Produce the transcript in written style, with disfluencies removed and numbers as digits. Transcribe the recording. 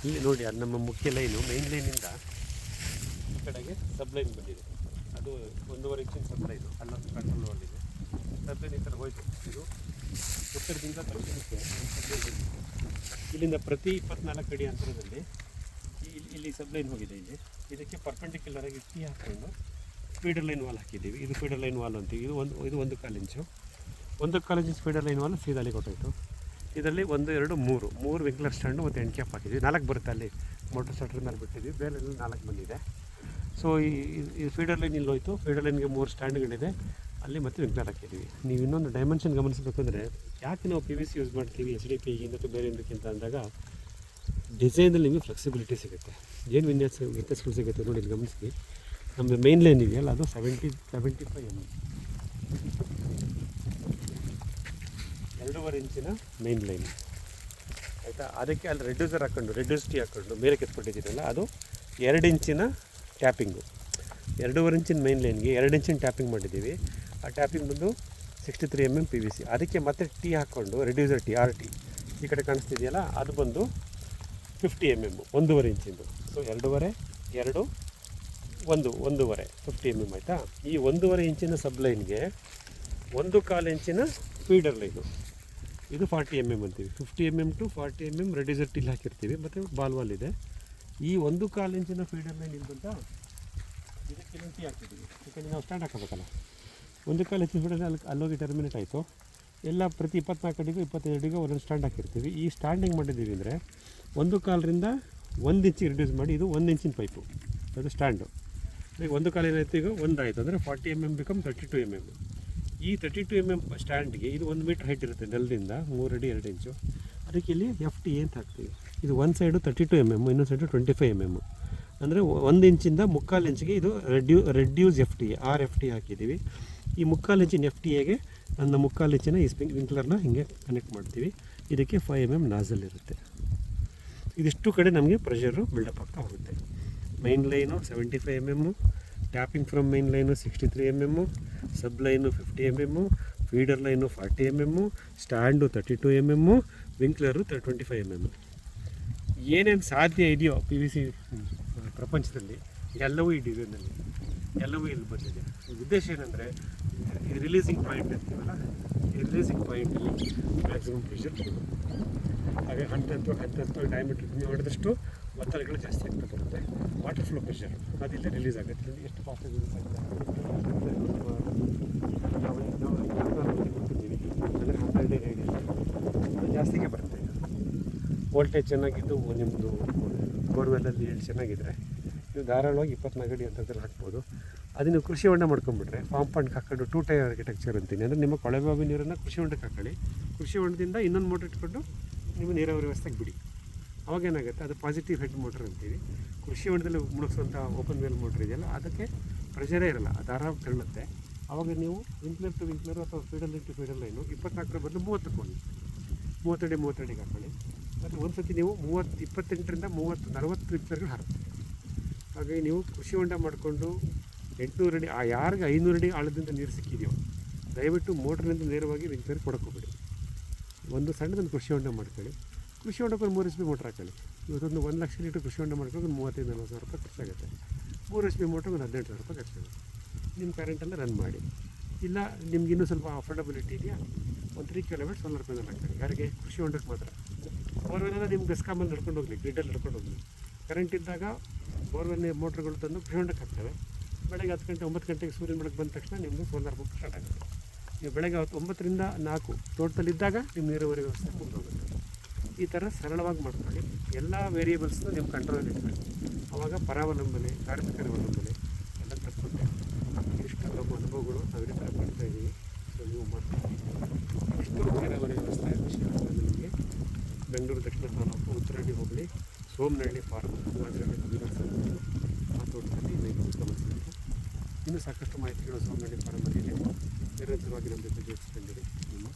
ಇಲ್ಲಿ ನೋಡಿ, ಅದು ನಮ್ಮ ಮುಖ್ಯ ಲೈನು. ಮೈನ್ ಲೈನಿಂದ ಈ ಕಡೆಗೆ ಸಬ್ಲೈನ್ ಬಂದಿದೆ. ಅದು 1.5 ಇಂಚಿನ ಸಬ್ಲೈನು. ಅಲ್ಲೊಂದು ಕಂಟ್ರೋಲ್ ಮಾಡಿದೆ. ಸಬ್ಲೈನ್ ಈ ಥರ ಹೋಯ್ತು. ಇದು ಉತ್ತರದಿಂದ ದಕ್ಷಿಣಕ್ಕೆ ಸಬ್ಲೈನ್. ಇಲ್ಲಿಂದ ಪ್ರತಿ 24 ಅಡಿ ಅಂತರದಲ್ಲಿ ಇಲ್ಲಿ ಸಬ್ಲೈನ್ ಹೋಗಿದೆ. ಇದಕ್ಕೆ ಪರ್ಪೆಂಡಿಕ್ಯುಲರ್ ಆಗಿ ಟೀ ಹಾಕ್ಕೊಂಡು ಫೀಡರ್ ಲೈನ್ ವಾಲ್ ಹಾಕಿದ್ದೀವಿ. ಇದು ಫೀಡರ್ ಲೈನ್ ವಾಲ್ ಅಂತೀವಿ. ಇದು 1.25 ಇಂಚು. 1.25 ಇಂಚು ಫೀಡರ್ ಲೈನ್ ವಾಲ್ ಸೀದಲ್ಲಿ ಕೊಟ್ಟೋಯ್ತು. ಇದರಲ್ಲಿ 1, 2, 3 ವಿಂಕ್ಲರ್ ಸ್ಟ್ಯಾಂಡು ಮತ್ತು ಎಂಡ್ ಕ್ಯಾಪ್ ಹಾಕಿದ್ವಿ. 4 ಬರುತ್ತೆ. ಅಲ್ಲಿ ಮೋಟರ್ ಸ್ಟಾರ್ಟರ್ ಮೇಲೆ ಬಿಟ್ಟಿದ್ವಿ. ಬೇರೆ 4 ಬಂದಿದೆ. ಸೊ ಈ ಫೀಡರ್ ಲೈನ್ ಇಲ್ಲಿ ಹೋಯ್ತು. ಫೀಡರ್ ಲೈನ್ಗೆ 3 ಸ್ಟ್ಯಾಂಡ್ಗಳಿದೆ. ಅಲ್ಲಿ ಮತ್ತೆ ವಿಂಕ್ಲರ್ ಹಾಕಿದ್ದೀವಿ. ನೀವು ಇನ್ನೊಂದು ಡೈಮೆನ್ಷನ್ ಗಮನಿಸಬೇಕಂದ್ರೆ, ಯಾಕೆ ನಾವು PVC ಯೂಸ್ ಮಾಡ್ತೀವಿ SDP ಗಿಂತ ಬೇರೆ ಇದಕ್ಕಿಂತ ಅಂದಾಗ, ಡಿಸೈನಲ್ಲಿ ನಿಮಗೆ ಫ್ಲೆಕ್ಸಿಬಿಲಿಟಿ ಸಿಗುತ್ತೆ. ಏನು ವ್ಯತ್ಯಾಸಗಳು ಸಿಗುತ್ತೆ ನೋಡಿ, ಇಲ್ಲಿ ಗಮನಿಸಿ. ನಮ್ಮ ಮೇನ್ ಲೈನ್ ಇದೆಯಲ್ಲ, ಅದು 75 mm, 2.5 ಇಂಚಿನ ಮೇನ್ ಲೈನ್ ಆಯಿತಾ. ಅದಕ್ಕೆ ಅಲ್ಲಿ ರೆಡ್ಯೂಸರ್ ಹಾಕ್ಕೊಂಡು, ರೆಡ್ಯೂಸ್ ಟೀ ಹಾಕ್ಕೊಂಡು ಮೇಲೆ ಕೆತ್ಕೊಟ್ಟಿದ್ದೀರಲ್ಲ, ಅದು 2 ಇಂಚಿನ ಟ್ಯಾಪಿಂಗು. 2.5 ಇಂಚಿನ ಮೇನ್ ಲೈನ್ಗೆ 2 ಇಂಚಿನ ಟ್ಯಾಪಿಂಗ್ ಮಾಡಿದ್ದೀವಿ. ಆ ಟ್ಯಾಪಿಂಗ್ ಬಂದು 63 mm PVC. ಅದಕ್ಕೆ ಮತ್ತೆ ಟೀ ಹಾಕ್ಕೊಂಡು ರೆಡ್ಯೂಸರ್ ಟೀ RT ಈ ಕಡೆ ಕಾಣಿಸ್ತಿದೆಯಲ್ಲ, ಅದು ಬಂದು 50 mm, 1.5 ಇಂಚಿಂದು. ಸೊ 2.5, 2, 1.5 50 mm ಆಯಿತಾ. ಈ 1.5 ಇಂಚಿನ ಸಬ್ಲೈನ್ಗೆ 1.25 ಇಂಚಿನ ಫೀಡರ್ ಲೈನು. ಇದು 40 mm ಅಂತೀವಿ. 50 mm to 40 mm ರೆಡ್ಯೂಸರ್ ಟೀಲ್ ಹಾಕಿರ್ತೀವಿ. ಮತ್ತು ಬಾಲ್ ವಾಲ್ ಇದೆ. ಈ 1.25 ಇಂಚಿನ ಫೀಡರ್ ಲೈನ್ ಇಲ್ದಂತ ಇದಕ್ಕೆ ಟೀ ಹಾಕ್ತಿದ್ದೀವಿ. ಯಾಕಂದರೆ ನಾವು ಸ್ಟ್ಯಾಂಡ್ ಹಾಕಬೇಕಲ್ಲ. 1.25 ಇಂಚಿನ ಫೀಡರ್ ಅಲ್ಲೋಗಿ ಟರ್ಮಿನೇಟ್ ಆಯಿತು. ಎಲ್ಲ ಪ್ರತಿ 24 ಅಡಿಗೂ 25 ಅಡಿಗೂ ಒಂದೊಂದು ಸ್ಟ್ಯಾಂಡ್ ಹಾಕಿರ್ತೀವಿ. ಈ ಸ್ಟ್ಯಾಂಡಿಂಗ್ ಮಾಡಿದ್ದೀವಿ ಅಂದರೆ 1.25ರಿಂದ 1 ಇಂಚಿಗೆ ರಿಡ್ಯೂಸ್ ಮಾಡಿ. ಇದು 1 ಇಂಚಿನ ಪೈಪು, ಅದು ಸ್ಟ್ಯಾಂಡು. ಈಗ 1.25 ಏನಾಯಿತು, ಈಗ 1 ಆಯಿತು ಅಂದರೆ 40 mm ಬಿಕಮ್ 32 mm. ಈ 32 mm ಸ್ಟ್ಯಾಂಡ್ಗೆ ಇದು 1 ಮೀಟ್ರ್ ಹೈಟ್ ಇರುತ್ತೆ ನೆಲದಿಂದ, 3 ಅಡಿ 2 ಇಂಚು. ಅದಕ್ಕೆ ಇಲ್ಲಿ FT ಅಂತ ಹಾಕ್ತೀವಿ. ಇದು ಒಂದು ಸೈಡು 32 mm, ಇನ್ನೊಂದು ಸೈಡು 25 mm. ಅಂದರೆ 1 ಇಂಚಿಂದ 3/4 ಇಂಚಿಗೆ ಇದು ರೆಡ್ಯೂಸ್ FTA RFT ಹಾಕಿದ್ದೀವಿ. ಈ 3/4 ಇಂಚಿನ FTAಗೆ ನನ್ನ 3/4 ಇಂಚಿನ ಈ ವಿಂಕ್ಲರ್ನ ಹಿಂಗೆ ಕನೆಕ್ಟ್ ಮಾಡ್ತೀವಿ. ಇದಕ್ಕೆ 5 mm ನಾಜಲ್ ಇರುತ್ತೆ. ಇದಿಷ್ಟು ಕಡೆ ನಮಗೆ ಪ್ರೆಷರು ಬಿಲ್ಡಪ್ ಆಗ್ತಾ ಹೋಗುತ್ತೆ. Main line 75 mm, tapping from main line 63 mm, sub line 50 mm, feeder line 40 mm, stand 32 mm, ವಿಂಕ್ಲರು 25 mm. ಏನೇನು ಸಾಧ್ಯ ಇದೆಯೋ PVC ಪ್ರಪಂಚದಲ್ಲಿ ಎಲ್ಲವೂ ಈ ಡಿಸೈನಲ್ಲಿ, ಎಲ್ಲವೂ ಇಲ್ಲಿ ಬಂದಿದೆ. ಉದ್ದೇಶ ಏನಂದರೆ, ಈ ರಿಲೀಸಿಂಗ್ ಪಾಯಿಂಟ್ ಅಂತೀವಲ್ಲ, ಈ ರಿಲೀಸಿಂಗ್ ಪಾಯಿಂಟಲ್ಲಿ ಮ್ಯಾಕ್ಸಿಮಮ್ ಪ್ರೆಷರ್ ಕೊಡೋದು. ಹಾಗೆ ಹಂತ ಡಯಾಮೀಟ್ರ್ ಕಮ್ಮಿ ಮಾಡಿದಷ್ಟು ಒತ್ತಡಗಳು ಜಾಸ್ತಿ ಆಗ್ತಾ ಬರುತ್ತೆ. ವಾಟರ್ ಫ್ಲೋ ಪ್ರೆಷರ್ ಅದಿಲ್ಲ ರಿಲೀಸ್ ಆಗುತ್ತೆ. ಎಷ್ಟು ಫಾಸ್ಟ್ ರಿಲೀಸ್ ಆಗುತ್ತೆ ಕೊಟ್ಟಿದ್ದೀವಿ ಅಂದರೆ 12 ರೇಡಿಯಸ್ ಜಾಸ್ತಿಗೆ ಬರುತ್ತೆ. ವೋಲ್ಟೇಜ್ ಚೆನ್ನಾಗಿದ್ದು, ನಿಮ್ಮದು ಬೋರ್ವೆಲ್ಲಲ್ಲಿ ಚೆನ್ನಾಗಿದ್ದರೆ ನೀವು ಧಾರಾಳವಾಗಿ 24 ಅಡಿ ಅಂತರದಲ್ಲಿ ಹಾಕ್ಬೋದು. ಅದನ್ನು ಕೃಷಿ ಹೊಂಡ ಮಾಡ್ಕೊಂಡ್ಬಿಟ್ರೆ, ಫಾರ್ಮ್ ಪಾಂಡ್ಗೆ ಹಾಕ್ಕೊಂಡು 2 ಟೈರ್ ಆರ್ಕಿಟೆಕ್ಚರ್ ಅಂತೀನಿ. ಅಂದರೆ ನಿಮ್ಮ ಕೊಳವೆಬಾವಿ ನೀರನ್ನು ಕೃಷಿ ಹೊಂಡಕ್ಕೆ ಹಾಕೊಳ್ಳಿ. ಕೃಷಿ ಹೊಂಡದಿಂದ ಇನ್ನೊಂದು ಮೋಟ್ರ್ ಇಟ್ಕೊಂಡು ನಿಮ್ಮ ನೀರಾವರಿ ವ್ಯವಸ್ಥೆಗೆ ಬಿಡಿ. ಅವಾಗೇನಾಗುತ್ತೆ, ಅದು ಪಾಸಿಟಿವ್ ಹೆಡ್ ಮೋಟ್ರ್ ಅಂತೀವಿ. ಕೃಷಿ ಹೊಂಡದಲ್ಲಿ ಮುಳುಗಿಸುವಂಥ ಓಪನ್ ವೇಲ್ ಮೋಟ್ರ್ ಇದೆಯಲ್ಲ, ಅದಕ್ಕೆ ಪ್ರೆಷರೇ ಇರಲ್ಲ, ಅದು ಆರಾಮ ತೆರಳುತ್ತೆ. ಆವಾಗ ನೀವು ವಿಂಕ್ಲರ್ ಟು ವಿಂಕ್ಲರ್ ಅಥವಾ feeder line to feeder line 24 ಬದಲು 30 ಕೊಡಿ. 30 ಅಡಿಗೆ ಹಾಕೊಳ್ಳಿ. ಮತ್ತು ಒಂದು ಸತಿ ನೀವು 28ರಿಂದ 40 ವಿಂಕ್ಲರ್ಗಳು ಹಾರುತ್ತೆ. ಹಾಗಾಗಿ ನೀವು ಕೃಷಿ ಹೊಂಡ ಮಾಡಿಕೊಂಡು 800 ಅಡಿ, ಯಾರಿಗೆ 500 ಅಡಿ ಆಳದಿಂದ ನೀರು ಸಿಕ್ಕಿದೆಯೋ ದಯವಿಟ್ಟು ಮೋಟ್ರ್ನಿಂದ ನೇರವಾಗಿ ವಿಂಕ್ಲರ್ ಕೊಡೋಕ್ಕೋಗ್ಬಿಡಿ. ಒಂದು ಸಣ್ಣದೊಂದು ಕೃಷಿ ಹೊಂಡ ಮಾಡ್ಕೊಳ್ಳಿ. ಕೃಷಿ ಹೊಂಡಕ್ಕೆ ಒಂದು 3 HP ಮೋಟ್ರ್ ಹಾಕೊಳ್ಳಿ. ಇವತ್ತೊಂದು 1 ಲಕ್ಷ ಲೀಟ್ರ್ ಕೃಷಿ ಹೊಂಡ ಮಾಡ್ಕೊಂಡು ಒಂದು 35,000-40,000 ರೂಪಾಯಿ ಖರ್ಚಾಗುತ್ತೆ. 3 HP ಮೋಟ್ರಿಗೆ ಒಂದು 18,000 ರೂಪಾಯಿ ಖರ್ಚಾಗುತ್ತೆ. ನಿಮ್ಮ ಕರೆಂಟೆಲ್ಲ ರನ್ ಮಾಡಿ. ಇಲ್ಲ ನಿಮ್ಗೆ ಇನ್ನೂ ಸ್ವಲ್ಪ ಅಫೋರ್ಡಬಿಲಿಟಿ ಇದೆಯಾ, ಒಂದು 3 kW ಸೋಲಾರ್ ಪ್ಯಾನಲ್ ಹಾಕೊಳ್ಳಿ. ಯಾರಿಗೆ? ಕೃಷಿ ಹೊಂಡಕ್ಕೆ ಮಾತ್ರ. ಬೋರ್ವೆಲ್ಲ ನಿಮ್ಗೆ ಬೆಸ್ಕಾಮಲ್ಲಿ ನಡ್ಕೊಂಡು ಹೋಗಲಿ, ಗ್ರಿಡ್ಡಲ್ಲಿ ನಡ್ಕೊಂಡು ಹೋಗಲಿ. ಕರೆಂಟ್ ಇದ್ದಾಗ ಬೋರ್ವೆಲ್ ಮೋಟ್ರ್ಗಳು ತಂದು ಕೃಷಿ ಹೊಂಡಕ್ಕೆ ಹಾಕ್ತವೆ. ಬೆಳಗ್ಗೆ 10 ಗಂಟೆ 9 ಗಂಟೆಗೆ ಸೂರ್ಯನ ಬೆಳಗ್ಗೆ ಬಂದ ತಕ್ಷಣ ನಿಮ್ಮದು ಸೋಲಾರ್ ಪಂಪ್ ಸ್ಟಾರ್ಟ್ ಆಗುತ್ತೆ. ನೀವು ಬೆಳಗ್ಗೆ 9ರಿಂದ 4 ತೋಟದಲ್ಲಿದ್ದಾಗ ನಿಮ್ಮ ನೀರಾವರಿ ವ್ಯವಸ್ಥೆ ಮುಂದೋಗುತ್ತೆ. ಈ ಥರ ಸರಳವಾಗಿ ಮಾಡ್ಕೊಳ್ಳಿ. ಎಲ್ಲ ವೇರಿಯೇಬಲ್ಸ್ನ ನಿಮ್ಮ ಕಂಟ್ರೋಲಲ್ಲಿ ಇಟ್ಕೊಳ್ಳಿ. ಆವಾಗ ಪರಾವಲಂಬನೆ, ಕಾರ್ಮಿಕರ ಅವಲಂಬನೆ ಎಲ್ಲ ತಪ್ಪುತ್ತೆ. ಇಷ್ಟು ನಮ್ಮ ಅನುಭವಗಳು ನಾವಿಲ್ಲಿ ಥರ ಮಾಡ್ತಾಯಿದ್ದೀವಿ. ಸೊ ನೀವು ಮಾಡ್ತೀವಿ. ಇಷ್ಟು ನೀರಾವರಿ ವ್ಯವಸ್ಥೆ ವಿಷಯ ನಿಮಗೆ ಬೆಂಗಳೂರು ದಕ್ಷಿಣ ತಾಲೂಕು ಉತ್ತರಹಳ್ಳಿ ಹೋಬಳಿ ಸೋಮನಹಳ್ಳಿ ಫಾರ್ಮ್ ಆ ತೋಟದಲ್ಲಿ ನೀವು ಗಮನಿಸಬೇಕು. ಇನ್ನೂ ಸಾಕಷ್ಟು ಮಾಹಿತಿಗಳು ಸೋಮನಹಳ್ಳಿ ಫಾರ್ಮಲ್ಲಿ ನಿರಂತರವಾಗಿ ನಮ್ಮ ಜೊತೆ ಜೋಡಿಸ್ಕೊಂಡಿರಿ. ನಿಮ್ಮ